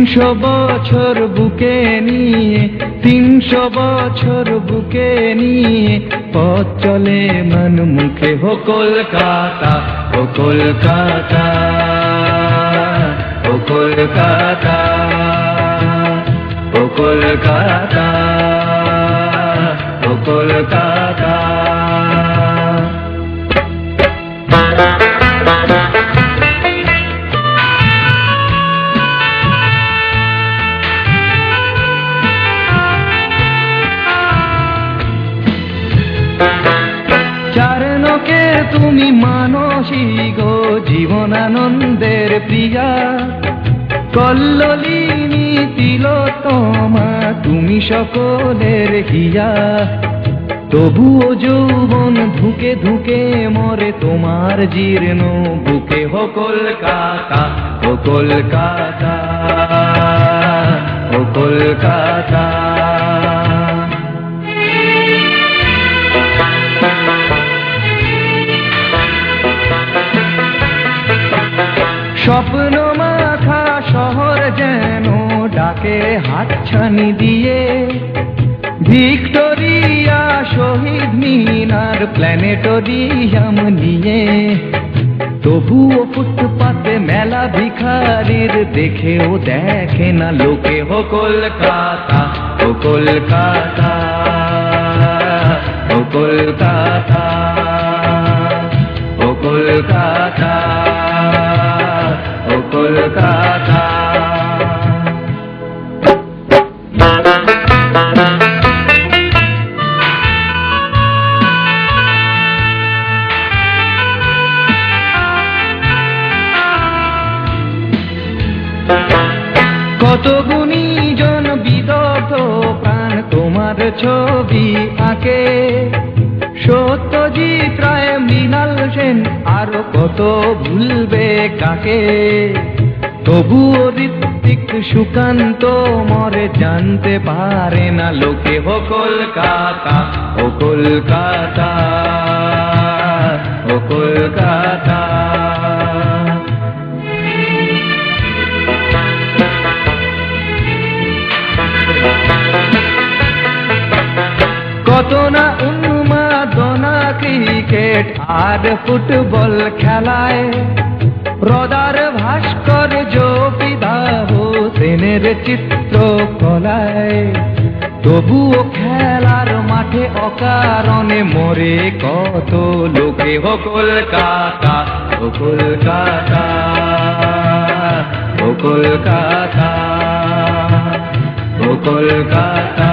300 বছর বুকে নিয়ে 300 বছর বুকে নিয়ে পথ চলে মন মুখে হো কলকাতা, ও কলকাতা, ও কলকাতা, ও কলকাতা, ও কলকাতা। চারণকে তুমি মানসী গো জীবনানন্দের প্রিয়া, কল্লোলিনী তিলোত্তমা তুমি সকলের হিয়া। তবুও যৌবন ধুকে ধুকে মরে তোমার জীর্ণ বুকে হো কলকাতা, ও কলকাতা, ও কলকাতা। স্বপ্ন মাখা শহর যেন ডাকে হাতছানি দিয়ে, ভিক্টোরিয়া শহীদ মিনার প্ল্যানেটোরিয়াম নিয়ে। তবুও ফুটপাতে মেলা ভিখারির দেখেও দেখে না লোকে হো কলকাতা, ও কলকাতা, ও কলকাতা, ও কলকাতা, ও কলকাতা। কত গুণীজন বিদগ্ধ প্রাণ তোমার ছবি আঁকে, সত্যজিৎ রায়, মৃণাল সেন, আরো কত ভুলবে কাকে। তবুও ঋত্বিক সুকান্ত মরে জানতে পারে না লোকে হো কলকাতা, ও কলকাতা, ও কলকাতা। কত না উন্মাদনা ক্রিকেট আর ফুটবল খেলায়, রদার ভাস্কর্য পিতা হোসেনের চিত্রকলায়। তবুও খেলার মাঠে অকারণে মরে কত লোকে হো কলকাতা, ও কলকাতা, ও কলকাতা, ও কলকাতা।